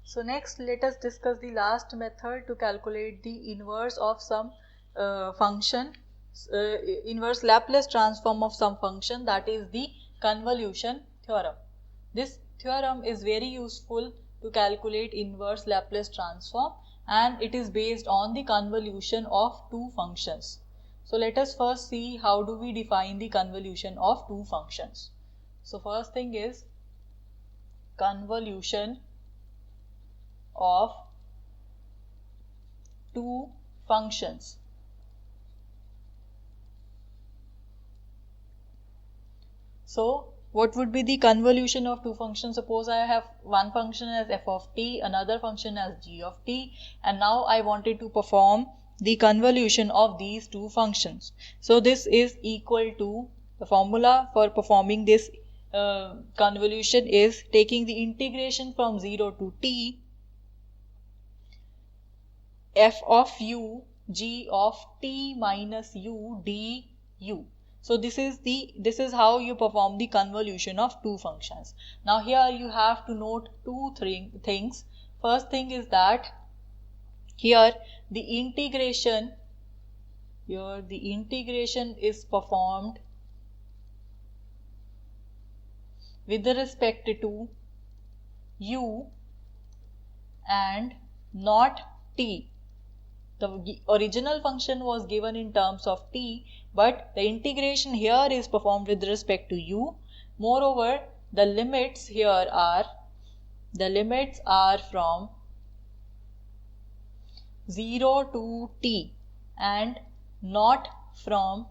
So next let us discuss the last method to calculate the inverse of some function, inverse Laplace transform of some function, that is the convolution theorem. This theorem is very useful to calculate inverse Laplace transform, and it is based on the convolution of two functions. So let us first see how do we define the convolution of two functions. So first thing is convolution of two functions. So what would be the convolution of two functions? Suppose I have one function as f of t, another function as g of t, and now I wanted to perform the convolution of these two functions. So this is equal to, the formula for performing this convolution is taking the integration from 0 to t f of u g of t minus u du. So this is how you perform the convolution of two functions. Now here you have to note two things. First thing is that here the integration is performed with respect to u and not t. The original function was given in terms of t, but the integration here is performed with respect to u. Moreover, the limits are from 0 to t and not from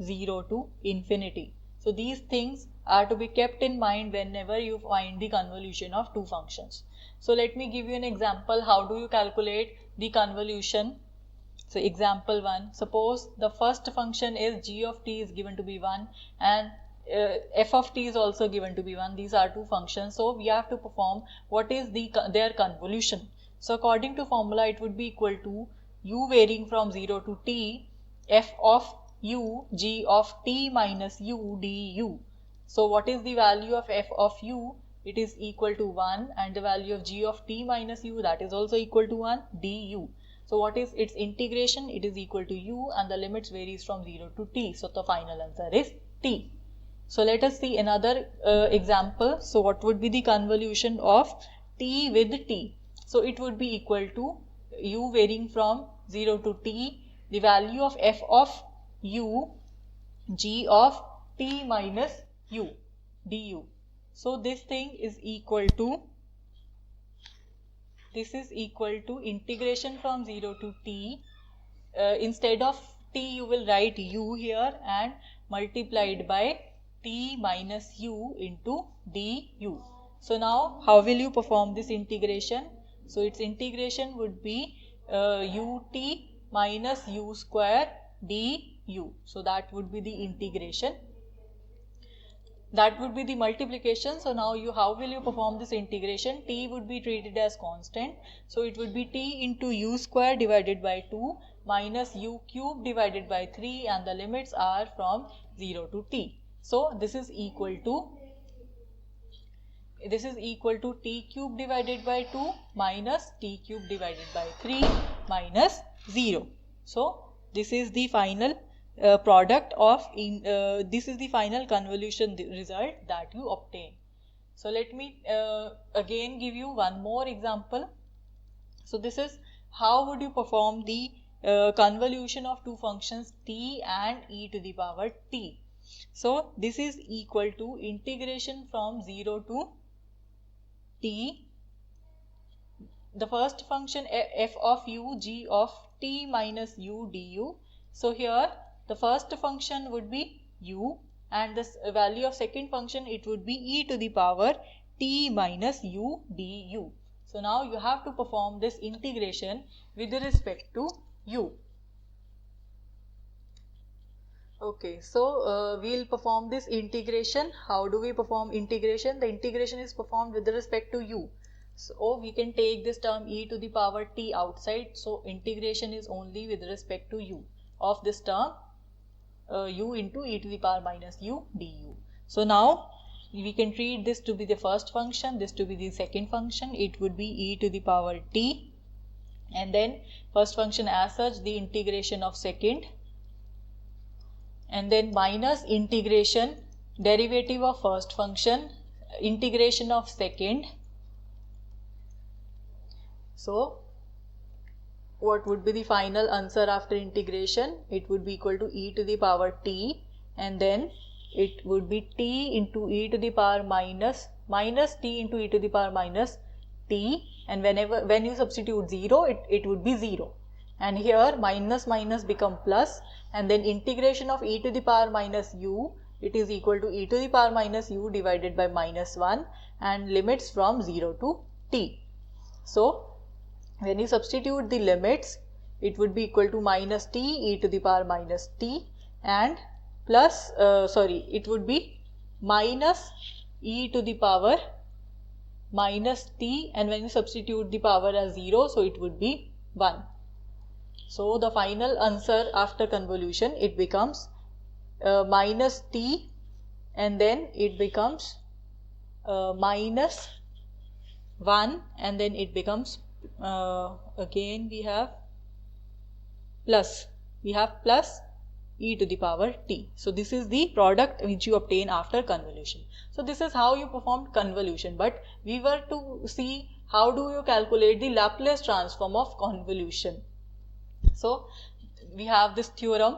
0 to infinity. So these things are to be kept in mind whenever you find the convolution of two functions. So let me give you an example. How do you calculate the convolution? So example 1, suppose the first function is g of t is given to be 1 and f of t is also given to be 1. These are two functions. So we have to perform what is their convolution. So according to formula, it would be equal to u varying from 0 to t f of u g of t minus u du. So what is the value of f of u? It is equal to 1, and the value of g of t minus u, that is also equal to 1, du. So what is its integration? It is equal to u, and the limits varies from 0 to t. So the final answer is t. So let us see another example. So what would be the convolution of t with t? So it would be equal to u varying from 0 to t, the value of f of u g of t minus u du. So this thing is equal to, integration from 0 to t. Instead of t you will write u here and multiplied by t minus u into du. So now how will you perform this integration? So its integration would be ut minus u square du. So that would be the integration. That would be the multiplication. So now how will you perform this integration? T would be treated as constant. So it would be t into u square divided by 2 minus u cube divided by 3, and the limits are from 0 to t. So this is equal to t cube divided by 2 minus t cube divided by 3 minus 0. So this is the final product of this is the final convolution result that you obtain. So let me again give you one more example. So this is how would you perform the convolution of two functions t and e to the power t. So this is equal to integration from 0 to t, the first function f of u g of t minus u du. So here the first function would be u, and the value of second function, it would be e to the power t minus u du. So now you have to perform this integration with respect to u. Okay, so we'll perform this integration. How do we perform integration? The integration is performed with respect to u. So we can take this term e to the power t outside. So integration is only with respect to u of this term u into e to the power minus u du. So now we can treat this to be the first function, this to be the second function. It would be e to the power t, and then first function as such, the integration of second, and then minus integration derivative of first function, integration of second. So what would be the final answer after integration? It would be equal to e to the power t, and then it would be t into e to the power minus t into e to the power minus t, and when you substitute 0, it would be 0, and here minus become plus, and then integration of e to the power minus u, it is equal to e to the power minus u divided by minus 1, and limits from 0 to t. So when you substitute the limits, it would be equal to minus t e to the power minus t, and plus it would be minus e to the power minus t, and when you substitute the power as 0, so it would be 1. So the final answer after convolution, it becomes minus t, and then it becomes minus 1, and then it becomes again we have plus e to the power t. So this is the product which you obtain after convolution. So this is how you performed convolution, but we were to see how do you calculate the Laplace transform of convolution. So we have this theorem.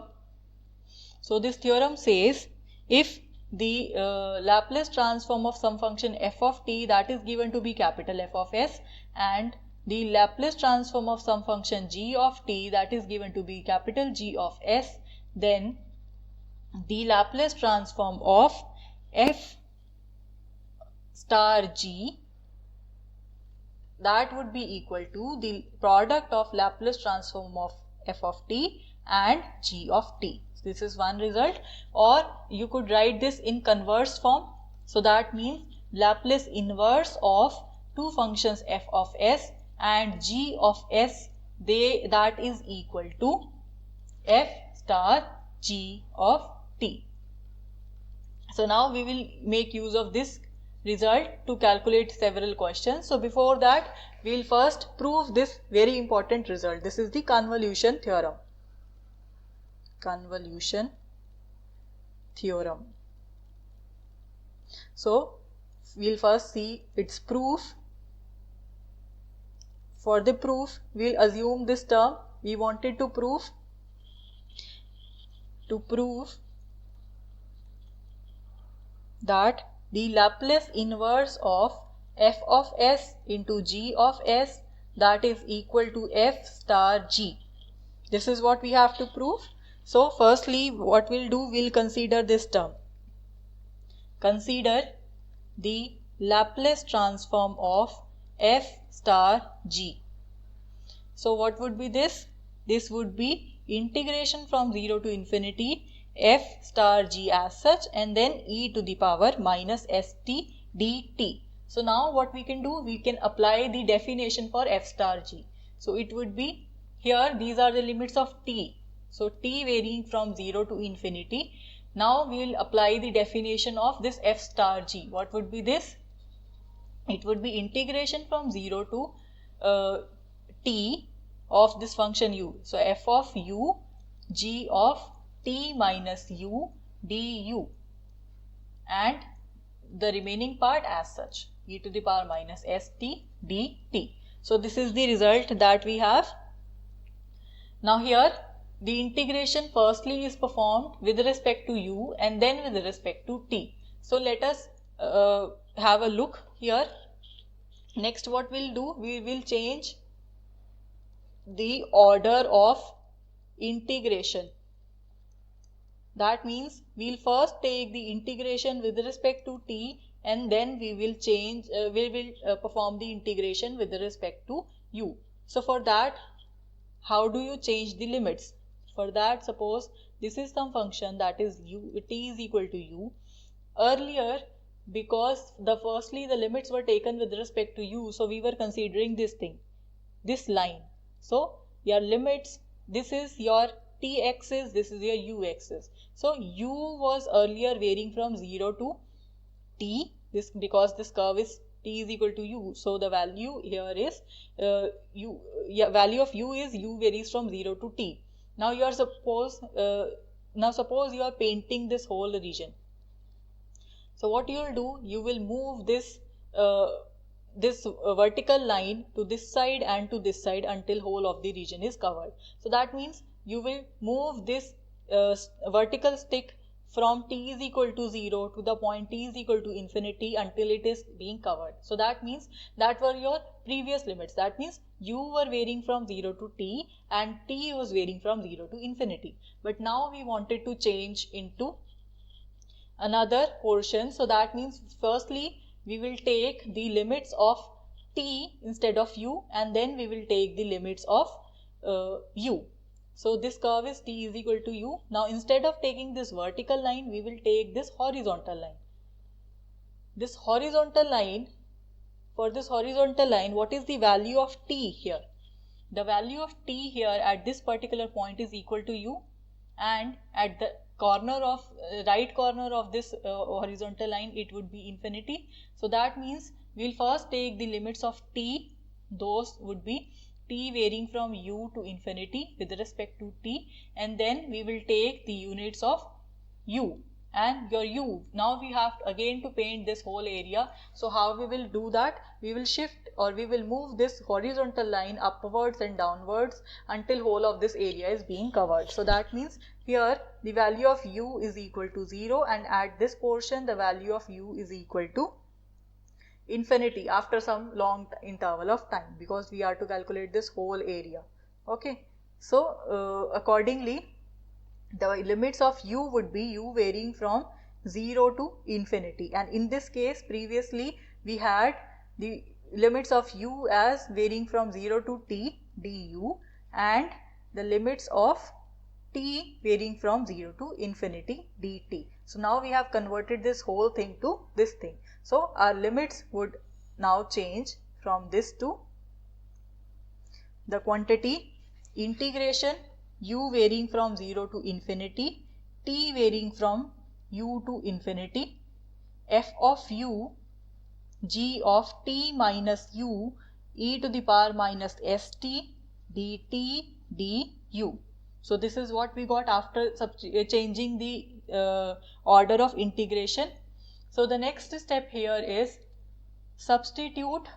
So this theorem says, if the Laplace transform of some function f of t, that is given to be capital F of s, and the Laplace transform of some function g of t, that is given to be capital G of s, then the Laplace transform of f star g, that would be equal to the product of Laplace transform of f of t and g of t. This is one result, or you could write this in converse form. So that means Laplace inverse of two functions f of s and g of s, that is equal to f star g of t. So now we will make use of this result to calculate several questions. So before that, we will first prove this very important result. This is the convolution theorem. Convolution theorem. So we will first see its proof. For the proof, we will assume this term. We wanted to prove that the Laplace inverse of f of s into g of s, that is equal to f star g. This is what we have to prove. So firstly, what we'll do, we'll consider this term. Consider the Laplace transform of f star g. So what would be this? This would be integration from 0 to infinity f star g as such, and then e to the power minus st dt. So now what we can do, we can apply the definition for f star g. So it would be, here these are the limits of t. So t varying from 0 to infinity. Now we will apply the definition of this f star g. What would be this? It would be integration from 0 to t of this function u. So f of u, g of t minus u du, and the remaining part as such, e to the power minus st dt. So this is the result that we have. Now here the integration firstly is performed with respect to u and then with respect to t. So let us have a look here. Next what we'll do, we will change the order of integration. That means we'll first take the integration with respect to t, and then we will change, perform the integration with respect to u. So for that, how do you change the limits? For that, suppose this is some function that is u, t is equal to u. Earlier, because firstly the limits were taken with respect to u, so we were considering this thing, this line. So your limits, this is your t axis, this is your u axis. So u was earlier varying from 0 to t, this because this curve is t is equal to u, so the value here is value of u is u varies from 0 to t. Now you are suppose you are painting this whole region. So what you will do, you will move this vertical line to this side and to this side until whole of the region is covered. So that means you will move this vertical stick from t is equal to 0 to the point t is equal to infinity until it is being covered. So that means that were your previous limits. That means u were varying from 0 to t and t was varying from 0 to infinity. But now we wanted to change into another portion. So that means firstly we will take the limits of t instead of u, and then we will take the limits of u. So this curve is t is equal to u. Now instead of taking this vertical line, we will take this horizontal line. This horizontal line, for this horizontal line, what is the value of t here? The value of t here at this particular point is equal to u, and at the corner of right corner of this horizontal line it would be infinity. So that means we will first take the limits of t, those would be t varying from u to infinity with respect to t, and then we will take the units of u and your u. Now we have again to paint this whole area. So how we will do that? We will shift or we will move this horizontal line upwards and downwards until whole of this area is being covered. So that means here the value of u is equal to 0, and at this portion the value of u is equal to infinity after some long interval of time, because we are to calculate this whole area. Okay, so accordingly the limits of u would be u varying from 0 to infinity, and in this case previously we had the limits of u as varying from 0 to t du and the limits of t varying from 0 to infinity dt. So now we have converted this whole thing to this thing. So our limits would now change from this to the quantity integration u varying from 0 to infinity, t varying from u to infinity, f of u g of t minus u e to the power minus st dt du. So this is what we got after changing the order of integration. So the next step here is substitute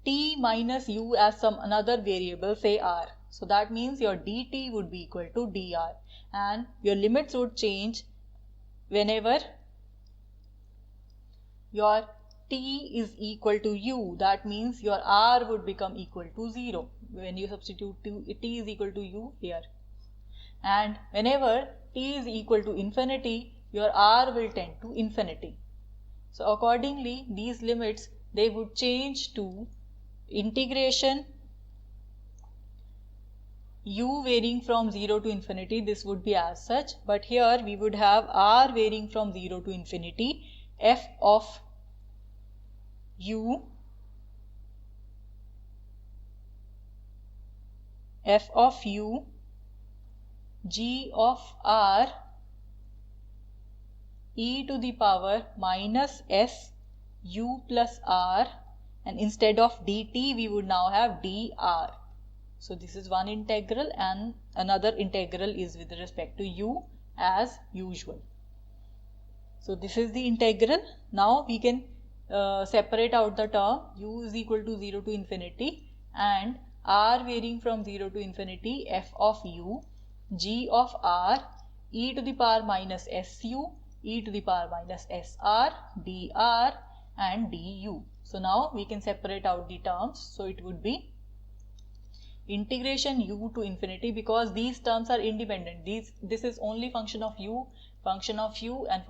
t minus u as some another variable, say r. So that means your dt would be equal to dr, and your limits would change whenever your t is equal to u. That means your r would become equal to 0 when you substitute t is equal to u here, and whenever t is equal to infinity your r will tend to infinity. So accordingly these limits, they would change to integration u varying from 0 to infinity, this would be as such, but here we would have r varying from 0 to infinity, f of u g of r e to the power minus s u plus r, and instead of dt we would now have dr. So this is one integral, and another integral is with respect to u as usual. So this is the integral. Now we can separate out the term u is equal to 0 to infinity and r varying from 0 to infinity, f of u g of r e to the power minus su e to the power minus sr dr and du. So now we can separate out the terms. So it would be integration u to infinity, because these terms are independent. This is only function of u, and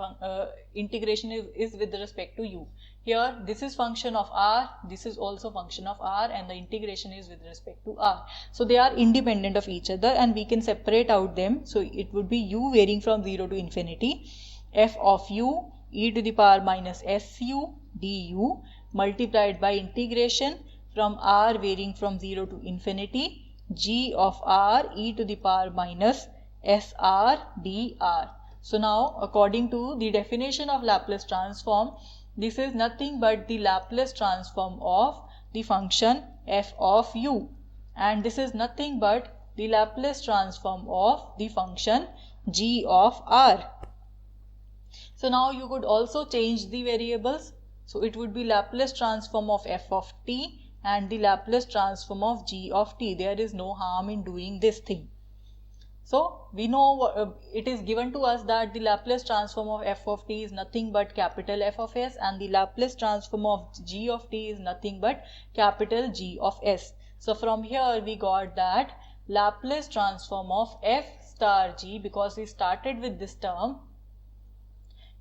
integration is with respect to u. Here this is function of r, this is also function of r, and the integration is with respect to r. So they are independent of each other and we can separate out them. So it would be u varying from 0 to infinity, f of u e to the power minus su du multiplied by integration from r varying from 0 to infinity g of r e to the power minus sr dr. So now, according to the definition of Laplace transform, this is nothing but the Laplace transform of the function f of u, and this is nothing but the Laplace transform of the function g of r. So now you could also change the variables. So it would be Laplace transform of f of t and the Laplace transform of g of t. There is no harm in doing this thing. So we know it is given to us that the Laplace transform of f of t is nothing but capital F of s, and the Laplace transform of g of t is nothing but capital G of s. So from here we got that Laplace transform of f star g, because we started with this term.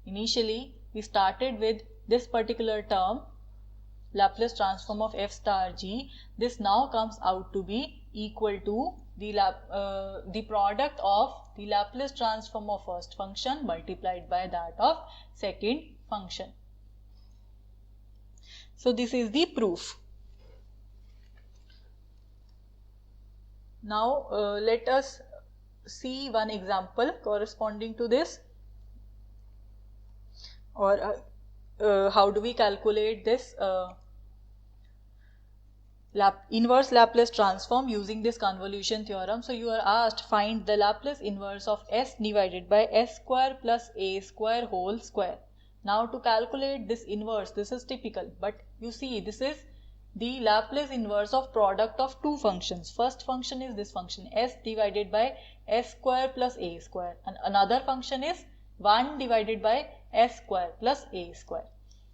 Initially we started with this particular term, Laplace transform of f star g. This now comes out to be equal to the product of the Laplace transform of first function multiplied by that of second function. So this is the proof. Now let us see one example corresponding to this, or how do we calculate this inverse Laplace transform using this convolution theorem. So you are asked, find the Laplace inverse of s divided by s square plus a square whole square. Now to calculate this inverse, this is typical, but you see this is the Laplace inverse of product of two functions. First function is this function s divided by s square plus a square, and another function is 1 divided by s square plus a square.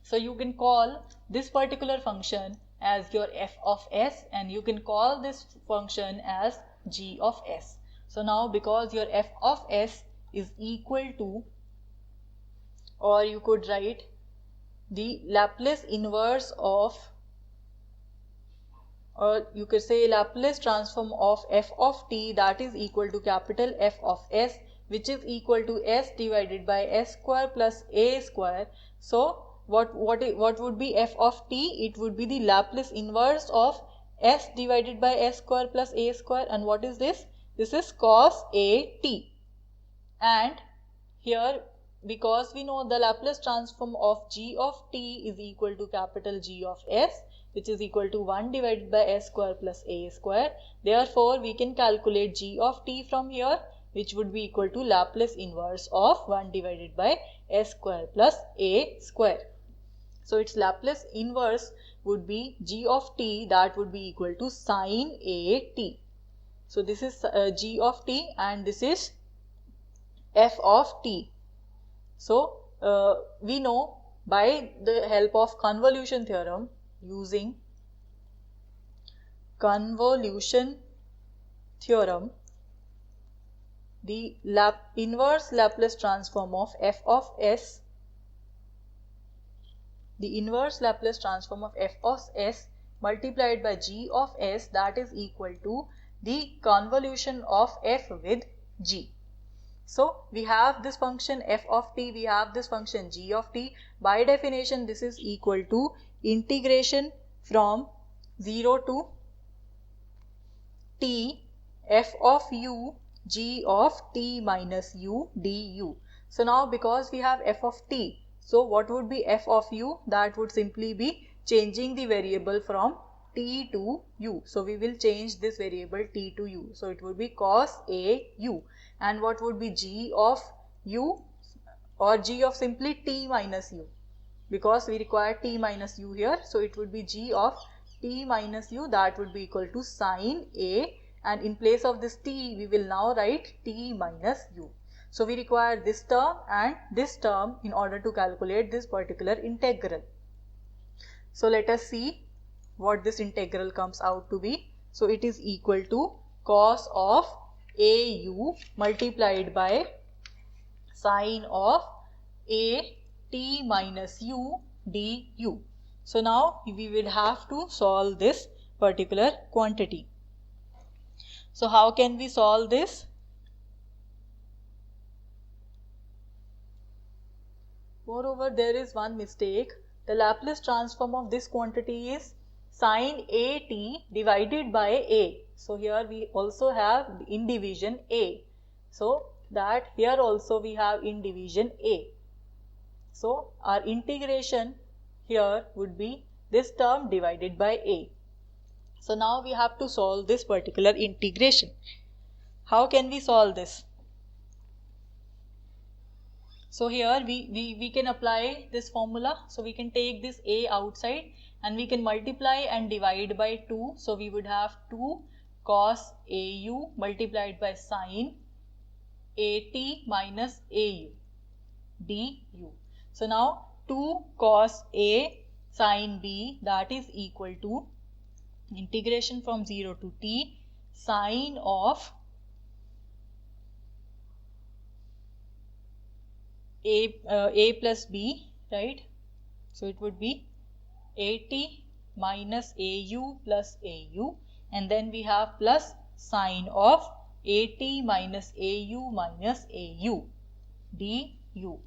So you can call this particular function as your f of s, and you can call this function as g of s. So now because your f of s is equal to, or you could write the Laplace inverse of, or you could say Laplace transform of f of t, that is equal to capital F of s, which is equal to s divided by s square plus a square. So what would be f of t? It would be the Laplace inverse of s divided by s square plus a square. And what is this? This is cos a t. And here, because we know the Laplace transform of g of t is equal to capital G of s, which is equal to 1 divided by s square plus a square. Therefore, we can calculate g of t from here, which would be equal to Laplace inverse of 1 divided by s square plus a square. So its Laplace inverse would be g of t, that would be equal to sine a t. So this is g of t and this is f of t. So we know by the help of convolution theorem, using convolution theorem, the inverse Laplace transform of f of s, the inverse Laplace transform of f of s multiplied by g of s, that is equal to the convolution of f with g. So we have this function f of t, we have this function g of t. By definition, this is equal to integration from 0 to t f of u g of t minus u du. So now because we have f of t, so what would be f of u? That would simply be changing the variable from t to u. So we will change this variable t to u. So it would be cos a u. And what would be g of u, or g of simply t minus u, because we require t minus u here. So it would be g of t minus u, that would be equal to sine a, and in place of this t we will now write t minus u. So we require this term and this term in order to calculate this particular integral. So let us see what this integral comes out to be. So it is equal to cos of au multiplied by sine of a t minus u du. So now we will have to solve this particular quantity. So how can we solve this? Moreover, there is one mistake. The Laplace transform of this quantity is sine a t divided by a. So here we also have in division a. So that here also we have in division a. So our integration here would be this term divided by a. So now we have to solve this particular integration. How can we solve this? So here we can apply this formula. So we can take this a outside and we can multiply and divide by 2. So we would have 2 cos au multiplied by sin at minus au du. So now 2 cos a sin b, that is equal to integration from 0 to t sine of a plus b, right? So it would be at minus au plus au, and then we have plus sine of at minus au minus au du.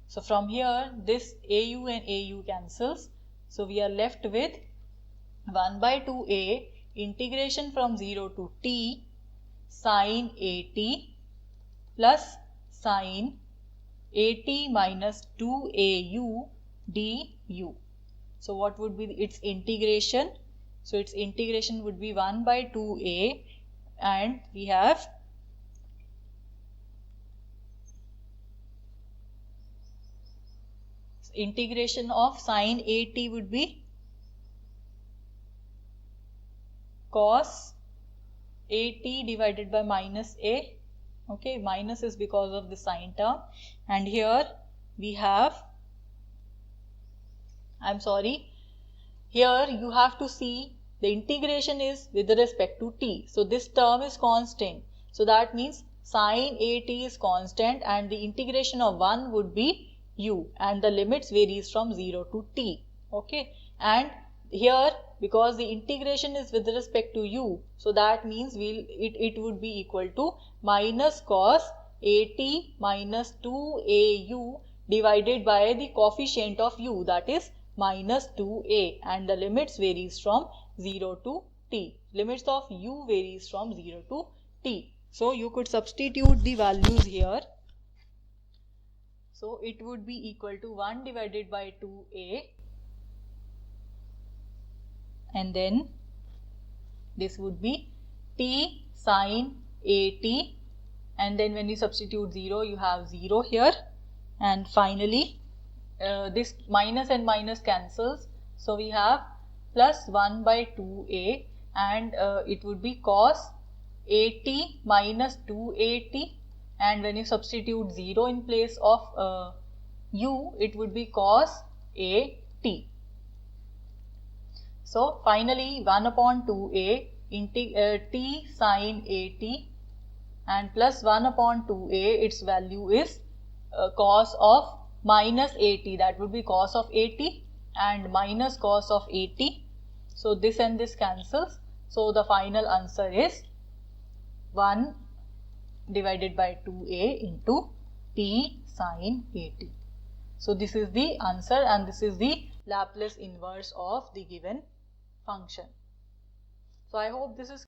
So from here this au and au cancels, so we are left with 1 by 2a integration from 0 to t sine at plus sine at minus 2au du. So what would be its integration? So its integration would be 1 by 2a, and we have integration of sine at would be cos at divided by minus a. Okay, minus is because of the sine term, and here we have, here you have to see the integration is with respect to t. So this term is constant. So that means sine at is constant and the integration of 1 would be u, and the limits varies from 0 to t. Okay, and here because the integration is with respect to u, so that means it would be equal to minus cos at minus 2au divided by the coefficient of u, that is minus 2a, and the limits varies from 0 to t. Limits of u varies from 0 to t. So you could substitute the values here. So it would be equal to 1 divided by 2a, and then this would be t sine at, and then when you substitute 0 you have 0 here, and finally this minus and minus cancels, so we have plus 1 by 2a, and it would be cos at minus 2at, and when you substitute 0 in place of u, it would be cos at. So finally 1 upon 2a t sine at, and plus 1 upon 2a, its value is cos of minus at, that would be cos of at and minus cos of at. So this and this cancels, so the final answer is 1 divided by 2a into t sine at. So this is the answer, and this is the Laplace inverse of the given function. So I hope this is